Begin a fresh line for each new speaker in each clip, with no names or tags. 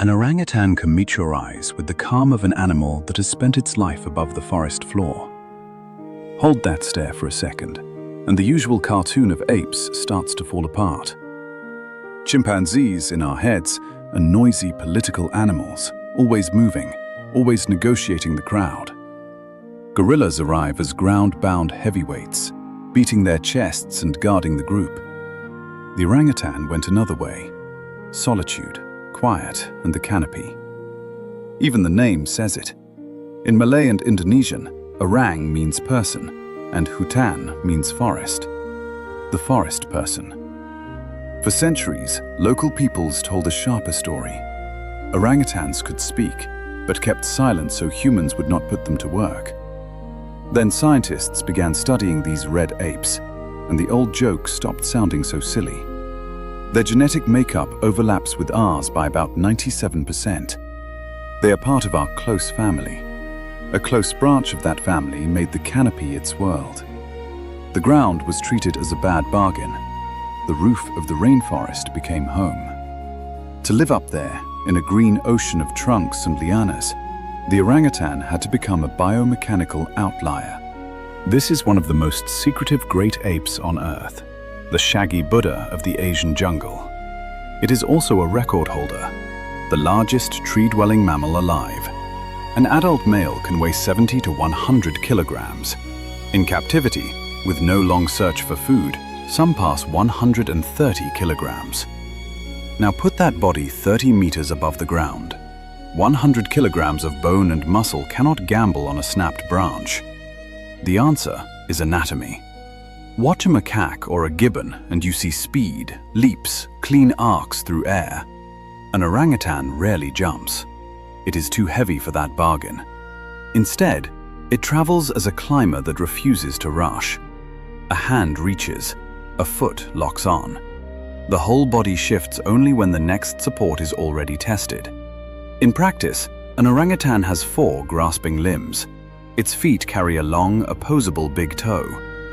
An orangutan can meet your eyes with the calm of an animal that has spent its life above the forest floor. Hold that stare for a second, and the usual cartoon of apes starts to fall apart. Chimpanzees, in our heads, are noisy political animals, always moving, always negotiating the crowd. Gorillas arrive as ground-bound heavyweights, beating their chests and guarding the group. The orangutan went another way: solitude, quiet, and the canopy. Even the name says it. In Malay and Indonesian, orang means person, and hutan means forest. The forest person. For centuries, local peoples told a sharper story. Orangutans could speak, but kept silent so humans would not put them to work. Then scientists began studying these red apes, and the old joke stopped sounding so silly. Their genetic makeup overlaps with ours by about 97%. They are part of our close family. A close branch of that family made the canopy its world. The ground was treated as a bad bargain. The roof of the rainforest became home. To live up there, in a green ocean of trunks and lianas, the orangutan had to become a biomechanical outlier. This is one of the most secretive great apes on Earth, the shaggy Buddha of the Asian jungle. It is also a record holder, the largest tree-dwelling mammal alive. An adult male can weigh 70 to 100 kilograms. In captivity, with no long search for food, some pass 130 kilograms. Now put that body 30 meters above the ground. 100 kilograms of bone and muscle cannot gamble on a snapped branch. The answer is anatomy. Watch a macaque or a gibbon and you see speed, leaps, clean arcs through air. An orangutan rarely jumps. It is too heavy for that bargain. Instead, it travels as a climber that refuses to rush. A hand reaches, a foot locks on. The whole body shifts only when the next support is already tested. In practice, an orangutan has 4 grasping limbs. Its feet carry a long, opposable big toe,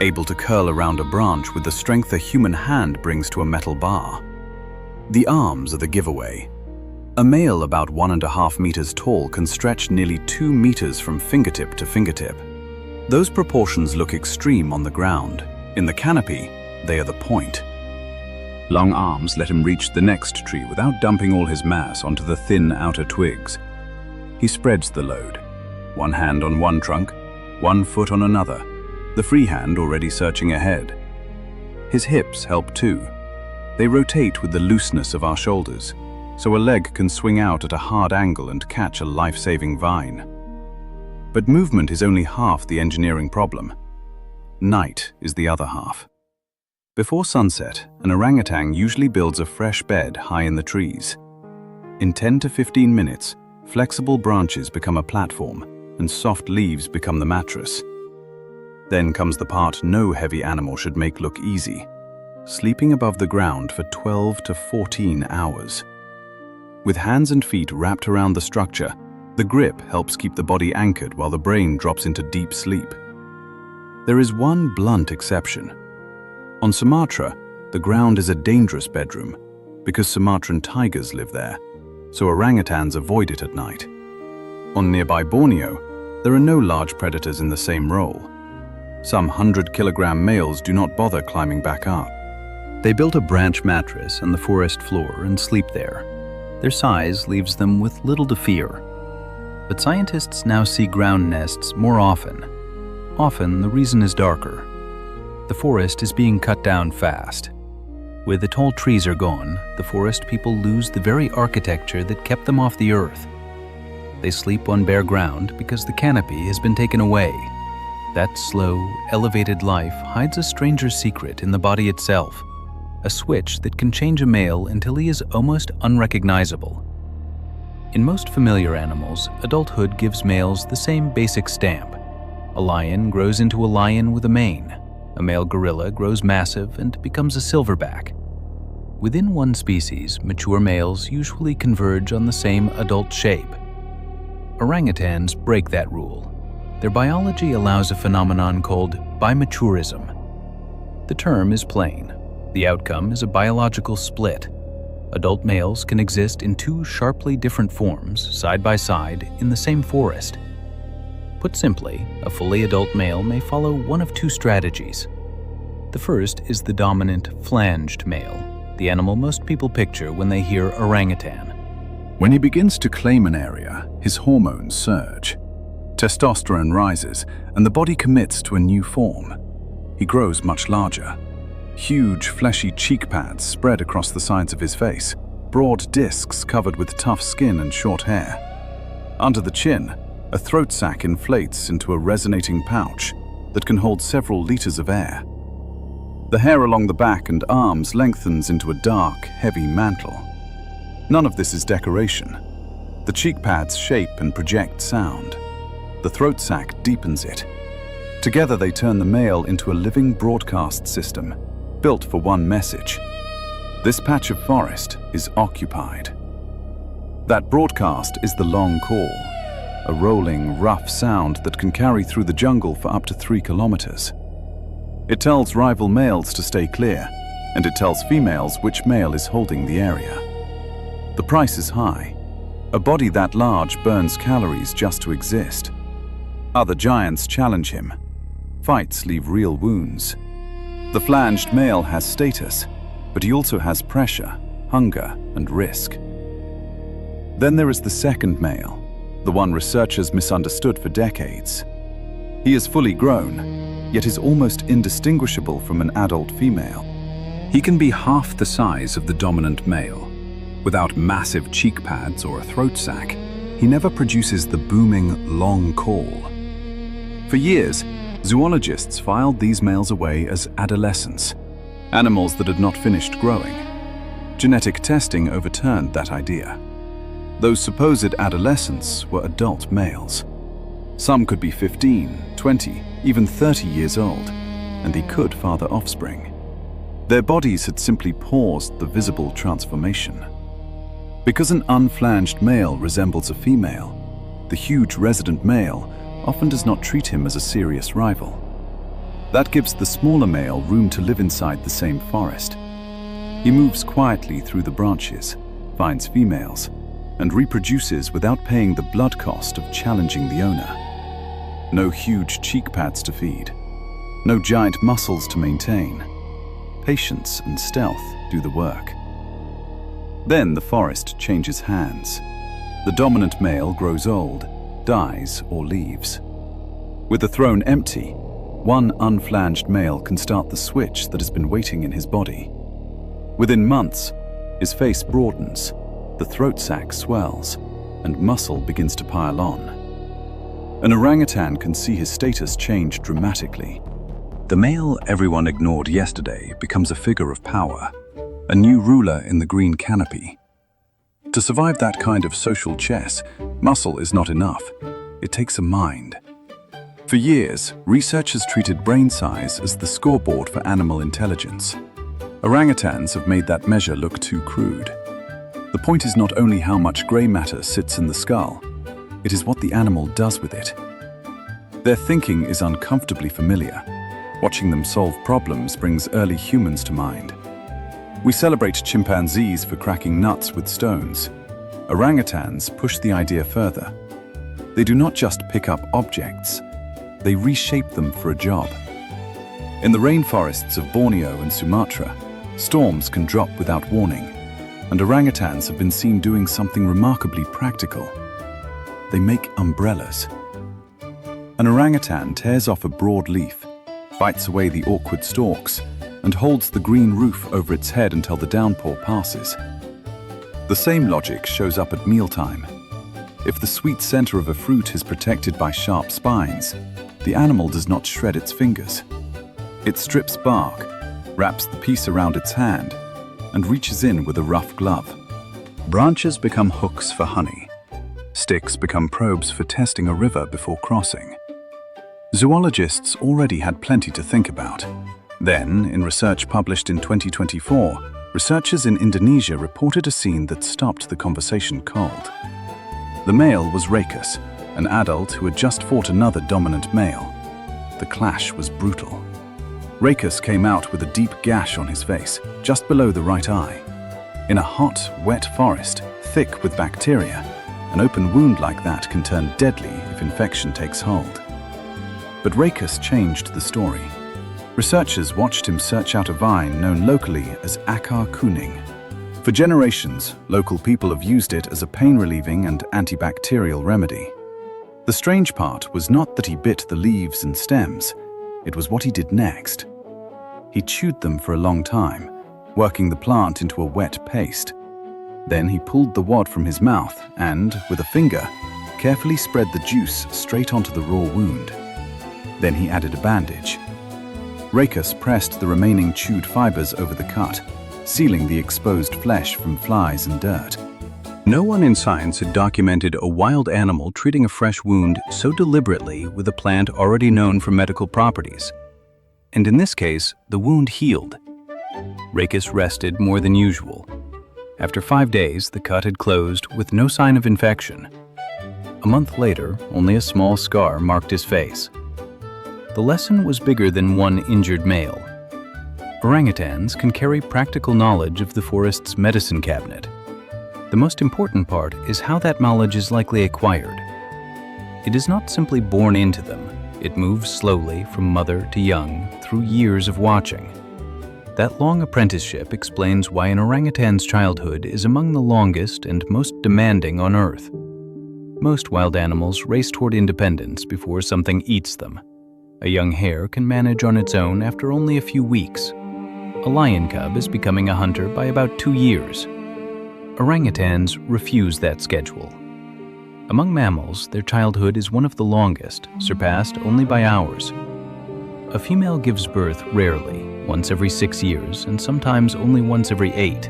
able to curl around a branch with the strength a human hand brings to a metal bar. The arms are the giveaway. A male about 1.5 meters tall can stretch nearly 2 meters from fingertip to fingertip. Those proportions look extreme on the ground. In the canopy, they are the point. Long arms let him reach the next tree without dumping all his mass onto the thin outer twigs. He spreads the load. One hand on one trunk, one foot on another, the free hand already searching ahead. His hips help too. They rotate with the looseness of our shoulders, so a leg can swing out at a hard angle and catch a life-saving vine. But movement is only half the engineering problem. Night is the other half. Before sunset, an orangutan usually builds a fresh bed high in the trees. In 10 to 15 minutes, flexible branches become a platform and soft leaves become the mattress. Then comes the part no heavy animal should make look easy: sleeping above the ground for 12 to 14 hours. With hands and feet wrapped around the structure, the grip helps keep the body anchored while the brain drops into deep sleep. There is one blunt exception. On Sumatra, the ground is a dangerous bedroom because Sumatran tigers live there, so orangutans avoid it at night. On nearby Borneo, there are no large predators in the same role. Some 100-kilogram males do not bother climbing back up. They build a branch mattress on the forest floor and sleep there. Their size leaves them with little to fear. But scientists now see ground nests more often. Often, the reason is darker. The forest is being cut down fast. With the tall trees are gone, the forest people lose the very architecture that kept them off the earth. They sleep on bare ground because the canopy has been taken away. That slow, elevated life hides a stranger secret in the body itself, a switch that can change a male until he is almost unrecognizable. In most familiar animals, adulthood gives males the same basic stamp. A lion grows into a lion with a mane. A male gorilla grows massive and becomes a silverback. Within one species, mature males usually converge on the same adult shape. Orangutans break that rule. Their biology allows a phenomenon called Bimaturism. The term is plain. The outcome is a biological split.
Adult males can exist in two sharply different forms side by side in the same forest. Put simply, a fully adult male may follow one of two strategies. The first is the dominant flanged male, the animal most people picture when they hear orangutan.
When he begins to claim an area, his hormones surge. Testosterone rises, and the body commits to a new form. He grows much larger. Huge, fleshy cheek pads spread across the sides of his face, broad discs covered with tough skin and short hair. Under the chin, a throat sac inflates into a resonating pouch that can hold several liters of air. The hair along the back and arms lengthens into a dark, heavy mantle. None of this is decoration. The cheek pads shape and project sound. The throat sac deepens it. Together they turn the male into a living broadcast system, built for one message. This patch of forest is occupied. That broadcast is the long call, a rolling, rough sound that can carry through the jungle for up to 3 kilometers. It tells rival males to stay clear, and it tells females which male is holding the area. The price is high. A body that large burns calories just to exist. Other giants challenge him. Fights leave real wounds. The flanged male has status, but he also has pressure, hunger, and risk. Then there is the second male, the one researchers misunderstood for decades. He is fully grown, yet is almost indistinguishable from an adult female. He can be half the size of the dominant male. Without massive cheek pads or a throat sac, he never produces the booming, long call. For years, zoologists filed these males away as adolescents, animals that had not finished growing. Genetic testing overturned that idea. Those supposed adolescents were adult males. Some could be 15, 20, even 30 years old, and they could father offspring. Their bodies had simply paused the visible transformation. Because an unflanged male resembles a female, the huge resident male often does not treat him as a serious rival. That gives the smaller male room to live inside the same forest. He moves quietly through the branches, finds females, and reproduces without paying the blood cost of challenging the owner. No huge cheek pads to feed, no giant muscles to maintain. Patience and stealth do the work. Then the forest changes hands. The dominant male grows old, dies, or leaves. With the throne empty, one unflanged male can start the switch that has been waiting in his body. Within months, his face broadens, the throat sac swells, and muscle begins to pile on. An orangutan can see his status change dramatically. The male everyone ignored yesterday becomes a figure of power, a new ruler in the green canopy. To survive that kind of social chess, muscle is not enough. It takes a mind. For years, researchers treated brain size as the scoreboard for animal intelligence. Orangutans have made that measure look too crude. The point is not only how much gray matter sits in the skull, it is what the animal does with it. Their thinking is uncomfortably familiar. Watching them solve problems brings early humans to mind. We celebrate chimpanzees for cracking nuts with stones. Orangutans push the idea further. They do not just pick up objects, they reshape them for a job. In the rainforests of Borneo and Sumatra, storms can drop without warning, and orangutans have been seen doing something remarkably practical. They make umbrellas. An orangutan tears off a broad leaf, bites away the awkward stalks, and holds the green roof over its head until the downpour passes. The same logic shows up at mealtime. If the sweet center of a fruit is protected by sharp spines, the animal does not shred its fingers. It strips bark, wraps the piece around its hand, and reaches in with a rough glove. Branches become hooks for honey. Sticks become probes for testing a river before crossing. Zoologists already had plenty to think about. Then, in research published in 2024, researchers in Indonesia reported a scene that stopped the conversation cold. The male was Racus, an adult who had just fought another dominant male. The clash was brutal. Racus came out with a deep gash on his face, just below the right eye. In a hot, wet forest, thick with bacteria, an open wound like that can turn deadly if infection takes hold. But Rachis changed the story. Researchers watched him search out a vine known locally as Akar Kuning. For generations, local people have used it as a pain-relieving and antibacterial remedy. The strange part was not that he bit the leaves and stems, it was what he did next. He chewed them for a long time, working the plant into a wet paste. Then he pulled the wad from his mouth and, with a finger, carefully spread the juice straight onto the raw wound. Then he added a bandage. Rachis pressed the remaining chewed fibers over the cut, sealing the exposed flesh from flies and dirt. No one in science had documented a wild animal treating a fresh wound so deliberately with a plant already known for medical properties. And in this case, the wound healed. Rachis rested more than usual. After 5 days, the cut had closed with no sign of infection. A month later, only a small scar marked his face. The lesson was bigger than one injured male. Orangutans can carry practical knowledge of the forest's medicine cabinet. The most important part is how that knowledge is likely acquired. It is not simply born into them. It moves slowly from mother to young through years of watching. That long apprenticeship explains why an orangutan's childhood is among the longest and most demanding on Earth. Most wild animals race toward independence before something eats them. A young hare can manage on its own after only a few weeks. A lion cub is becoming a hunter by about 2 years. Orangutans refuse that schedule. Among mammals, their childhood is one of the longest, surpassed only by hours. A female gives birth rarely, once every 6 years, and sometimes only once every 8.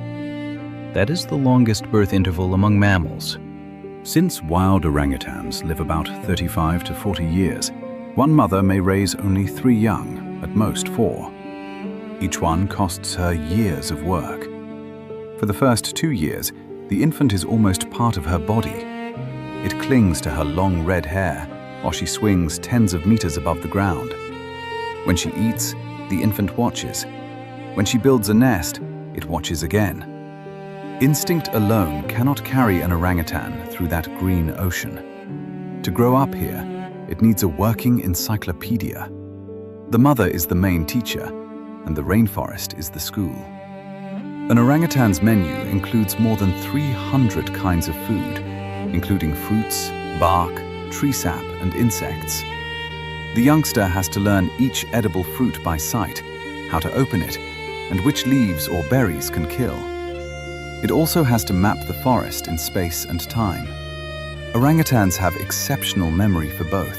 That is the longest birth interval among mammals. Since wild orangutans live about 35 to 40 years, one mother may raise only 3 young, at most 4. Each one costs her years of work. For the first 2 years, the infant is almost part of her body. It clings to her long red hair while she swings tens of meters above the ground. When she eats, the infant watches. When she builds a nest, it watches again. Instinct alone cannot carry an orangutan through that green ocean. To grow up here, it needs a working encyclopedia. The mother is the main teacher, and the rainforest is the school. An orangutan's menu includes more than 300 kinds of food, including fruits, bark, tree sap, and insects. The youngster has to learn each edible fruit by sight, how to open it, and which leaves or berries can kill. It also has to map the forest in space and time. Orangutans have exceptional memory for both.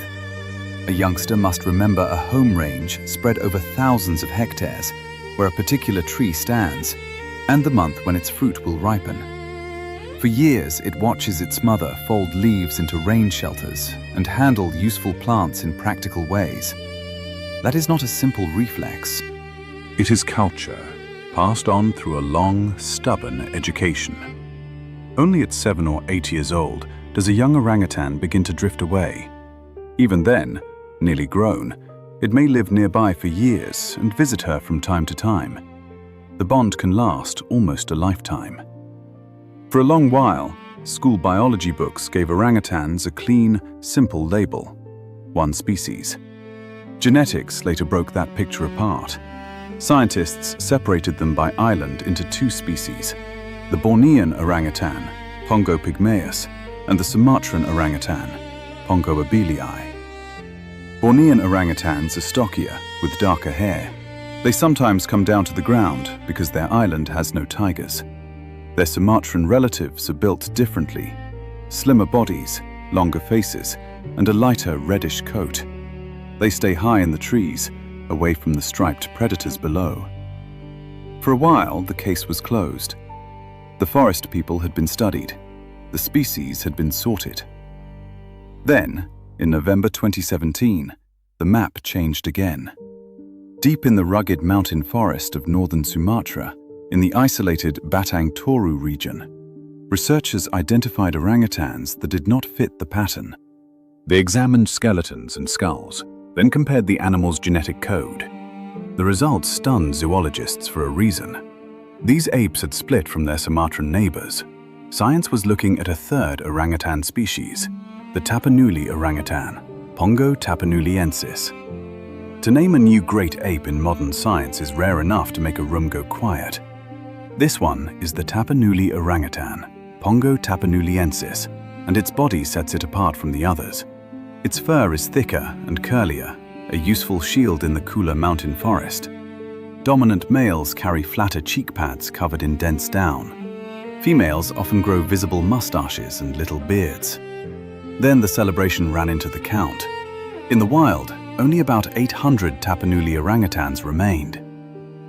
A youngster must remember a home range spread over thousands of hectares, where a particular tree stands, and the month when its fruit will ripen. For years, it watches its mother fold leaves into rain shelters and handle useful plants in practical ways. That is not a simple reflex. It is culture, passed on through a long, stubborn education. Only at 7 or 8 years old does a young orangutan begin to drift away. Even then, nearly grown, it may live nearby for years and visit her from time to time. The bond can last almost a lifetime. For a long while, school biology books gave orangutans a clean, simple label: one species. Genetics later broke that picture apart. Scientists separated them by island into 2 species: the Bornean orangutan, Pongo pygmaeus, and the Sumatran orangutan, Pongo abelii. Bornean orangutans are stockier, with darker hair. They sometimes come down to the ground because their island has no tigers. Their Sumatran relatives are built differently: slimmer bodies, longer faces, and a lighter reddish coat. They stay high in the trees, away from the striped predators below. For a while, the case was closed. The forest people had been studied. The species had been sorted. Then, in November 2017, the map changed again. Deep in the rugged mountain forest of northern Sumatra, in the isolated Batang Toru region, researchers identified orangutans that did not fit the pattern. They examined skeletons and skulls, then compared the animal's genetic code. The results stunned zoologists for a reason. These apes had split from their Sumatran neighbors. Science was looking at a third orangutan species, the Tapanuli orangutan, Pongo tapanuliensis. To name a new great ape in modern science is rare enough to make a room go quiet. This one is the Tapanuli orangutan, Pongo tapanuliensis, and its body sets it apart from the others. Its fur is thicker and curlier, a useful shield in the cooler mountain forest. Dominant males carry flatter cheek pads covered in dense down. Females often grow visible mustaches and little beards. Then the celebration ran into the count. In the wild, only about 800 Tapanuli orangutans remained.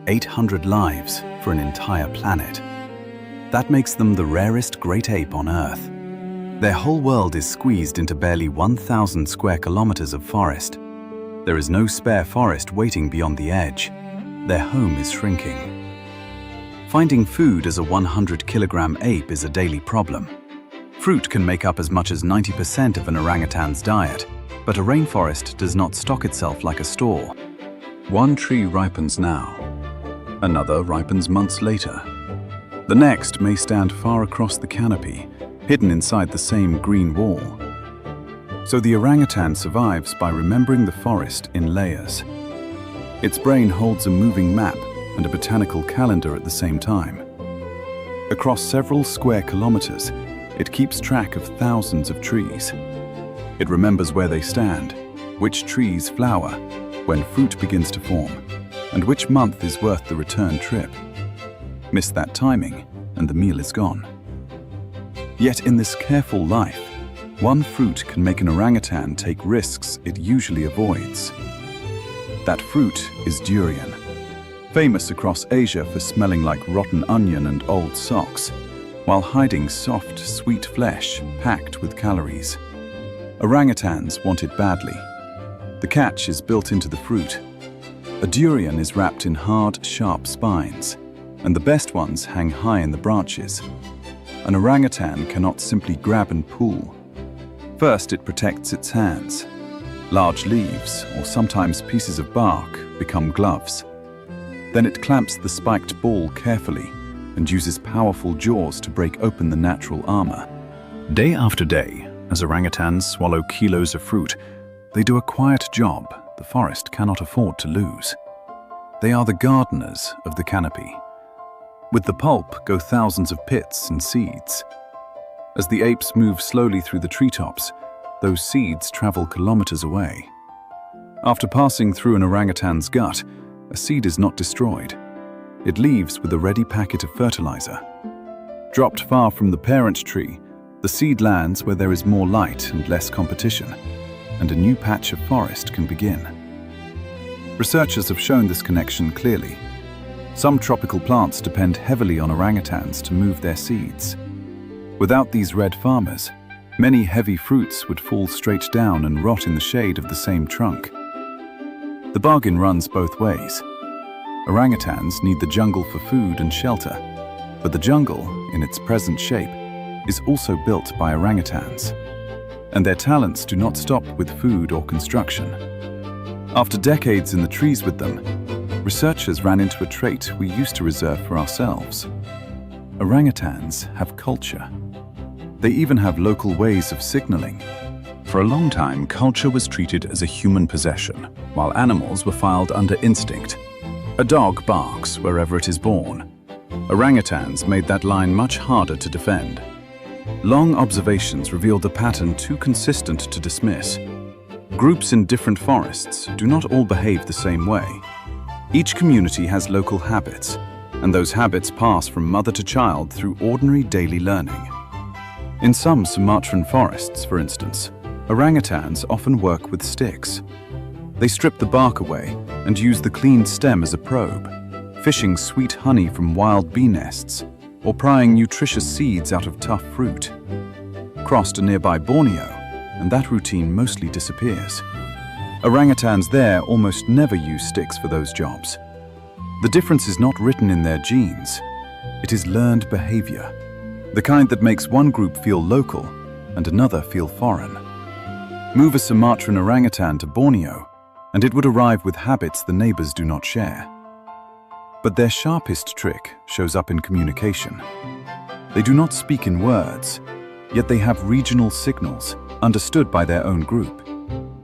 800 lives for an entire planet. That makes them the rarest great ape on Earth. Their whole world is squeezed into barely 1,000 square kilometers of forest. There is no spare forest waiting beyond the edge. Their home is shrinking. Finding food as a 100-kilogram ape is a daily problem. Fruit can make up as much as 90% of an orangutan's diet, but a rainforest does not stock itself like a store. One tree ripens now. Another ripens months later. The next may stand far across the canopy, hidden inside the same green wall. So the orangutan survives by remembering the forest in layers. Its brain holds a moving map and a botanical calendar at the same time. Across several square kilometers, it keeps track of thousands of trees. It remembers where they stand, which trees flower, when fruit begins to form, and which month is worth the return trip. Miss that timing, and the meal is gone. Yet in this careful life, one fruit can make an orangutan take risks it usually avoids. That fruit is durian, famous across Asia for smelling like rotten onion and old socks, while hiding soft, sweet flesh packed with calories. Orangutans want it badly. The catch is built into the fruit. A durian is wrapped in hard, sharp spines, and the best ones hang high in the branches. An orangutan cannot simply grab and pull. First, it protects its hands. Large leaves, or sometimes pieces of bark, become gloves. Then it clamps the spiked ball carefully and uses powerful jaws to break open the natural armor. Day after day, as orangutans swallow kilos of fruit, they do a quiet job the forest cannot afford to lose. They are the gardeners of the canopy. With the pulp go thousands of pits and seeds. As the apes move slowly through the treetops, those seeds travel kilometers away. After passing through an orangutan's gut, a seed is not destroyed. It leaves with a ready packet of fertilizer. Dropped far from the parent tree, the seed lands where there is more light and less competition, and a new patch of forest can begin. Researchers have shown this connection clearly. Some tropical plants depend heavily on orangutans to move their seeds. Without these red farmers, many heavy fruits would fall straight down and rot in the shade of the same trunk. The bargain runs both ways. Orangutans need the jungle for food and shelter, but the jungle, in its present shape, is also built by orangutans. And their talents do not stop with food or construction. After decades in the trees with them, researchers ran into a trait we used to reserve for ourselves. Orangutans have culture. They even have local ways of signaling. For a long time, culture was treated as a human possession, while animals were filed under instinct. A dog barks wherever it is born. Orangutans made that line much harder to defend. Long observations revealed a pattern too consistent to dismiss. Groups in different forests do not all behave the same way. Each community has local habits, and those habits pass from mother to child through ordinary daily learning. In some Sumatran forests, for instance, orangutans often work with sticks. They strip the bark away and use the clean stem as a probe, fishing sweet honey from wild bee nests or prying nutritious seeds out of tough fruit. Cross to nearby Borneo, and that routine mostly disappears. Orangutans there almost never use sticks for those jobs. The difference is not written in their genes. It is learned behavior, the kind that makes one group feel local and another feel foreign. Move a Sumatran orangutan to Borneo, and it would arrive with habits the neighbors do not share. But their sharpest trick shows up in communication. They do not speak in words, yet they have regional signals understood by their own group.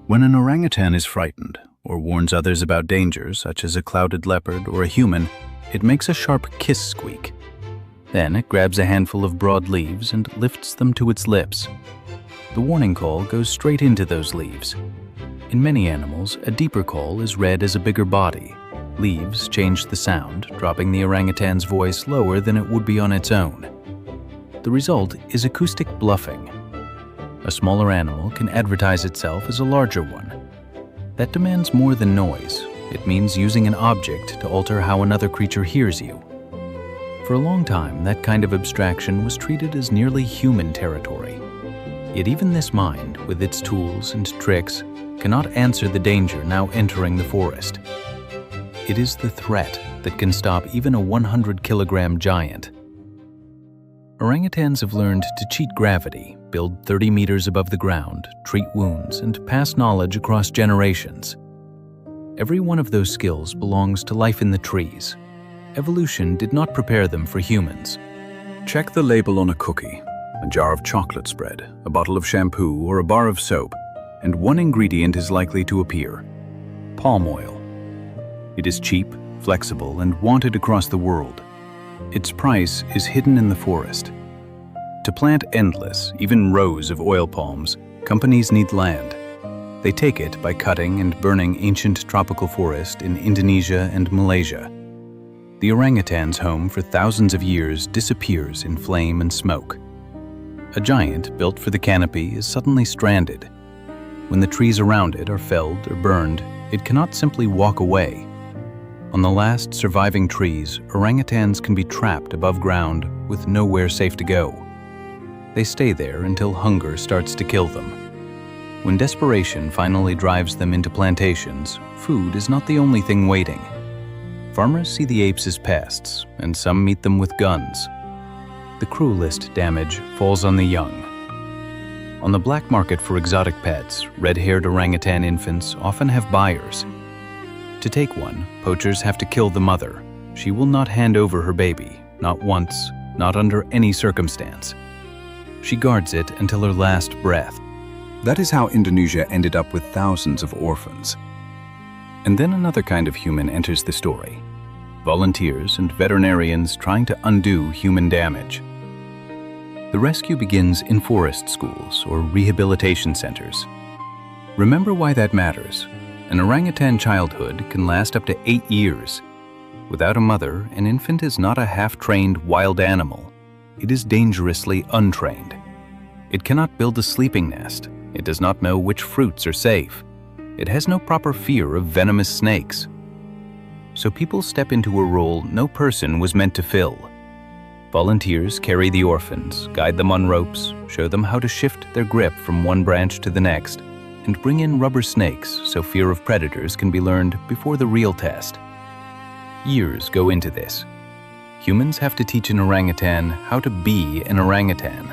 When an orangutan is frightened or warns others about danger, such as a clouded leopard or a human, it makes a sharp kiss squeak. Then it grabs a handful of broad leaves and lifts them to its lips. The warning call goes straight into those leaves. In many animals, a deeper call is read as a bigger body. Leaves change the sound, dropping the orangutan's voice lower than it would be on its own. The result is acoustic bluffing. A smaller animal can advertise itself as a larger one. That demands more than noise. It means using an object to alter how another creature hears you. For a long time, that kind of abstraction was treated as nearly human territory. Yet even this mind, with its tools and tricks, cannot answer the danger now entering the forest. It is the threat that can stop even a 100-kilogram giant. Orangutans have learned to cheat gravity, build 30 meters above the ground, treat wounds, and pass knowledge across generations. Every one of those skills belongs to life in the trees. Evolution did not prepare them for humans. Check the label on a cookie, a jar of chocolate spread, a bottle of shampoo, or a bar of soap, and one ingredient is likely to appear: palm oil. It is cheap, flexible, and wanted across the world. Its price is hidden in the forest. To plant endless, even rows of oil palms, companies need land. They take it by cutting and burning ancient tropical forest in Indonesia and Malaysia. The orangutan's home for thousands of years disappears in flame and smoke. A giant built for the canopy is suddenly stranded. When the trees around it are felled or burned, it cannot simply walk away. On the last surviving trees, orangutans can be trapped above ground with nowhere safe to go. They stay there until hunger starts to kill them. When desperation finally drives them into plantations, food is not the only thing waiting. Farmers see the apes as pests, and some meet them with guns. The cruelest damage falls on the young. On the black market for exotic pets, red-haired orangutan infants often have buyers. To take one, poachers have to kill the mother. She will not hand over her baby, not once, not under any circumstance. She guards it until her last breath. That is how Indonesia ended up with thousands of orphans. And then another kind of human enters the story: volunteers and veterinarians trying to undo human damage. The rescue begins in forest schools or rehabilitation centers. Remember why that matters. An orangutan childhood can last up to 8 years. Without a mother, an infant is not a half-trained wild animal. It is dangerously untrained. It cannot build a sleeping nest. It does not know which fruits are safe. It has no proper fear of venomous snakes. So people step into a role no person was meant to fill. Volunteers carry the orphans, guide them on ropes, show them how to shift their grip from one branch to the next, and bring in rubber snakes so fear of predators can be learned before the real test. Years go into this. Humans have to teach an orangutan how to be an orangutan.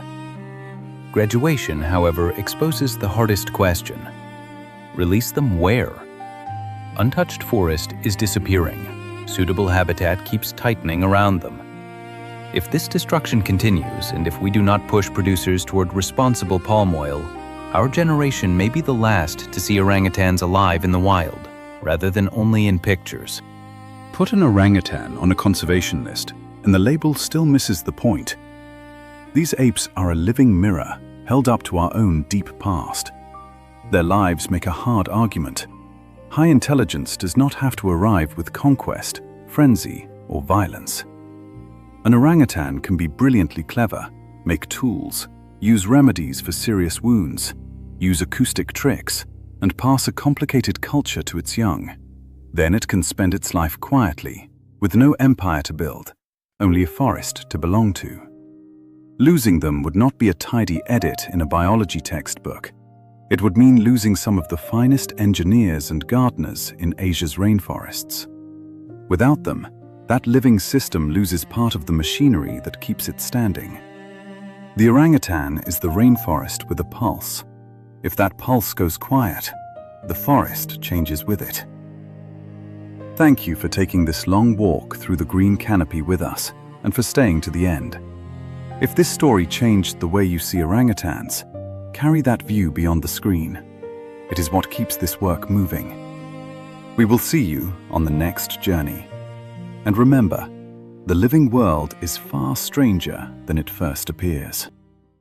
Graduation, however, exposes the hardest question. Release them where? Untouched forest is disappearing. Suitable habitat keeps tightening around them. If this destruction continues, and if we do not push producers toward responsible palm oil, our generation may be the last to see orangutans alive in the wild, rather than only in pictures. Put an orangutan on a conservation list, and the label still misses the point. These apes are a living mirror, held up to our own deep past. Their lives make a hard argument. High intelligence does not have to arrive with conquest, frenzy, or violence. An orangutan can be brilliantly clever, make tools, use remedies for serious wounds, use acoustic tricks, and pass a complicated culture to its young. Then it can spend its life quietly, with no empire to build, only a forest to belong to. Losing them would not be a tidy edit in a biology textbook. It would mean losing some of the finest engineers and gardeners in Asia's rainforests. Without them, that living system loses part of the machinery that keeps it standing. The orangutan is the rainforest with a pulse. If that pulse goes quiet, the forest changes with it. Thank you for taking this long walk through the green canopy with us and for staying to the end. If this story changed the way you see orangutans, carry that view beyond the screen. It is what keeps this work moving. We will see you on the next journey. And remember, the living world is far stranger than it first appears.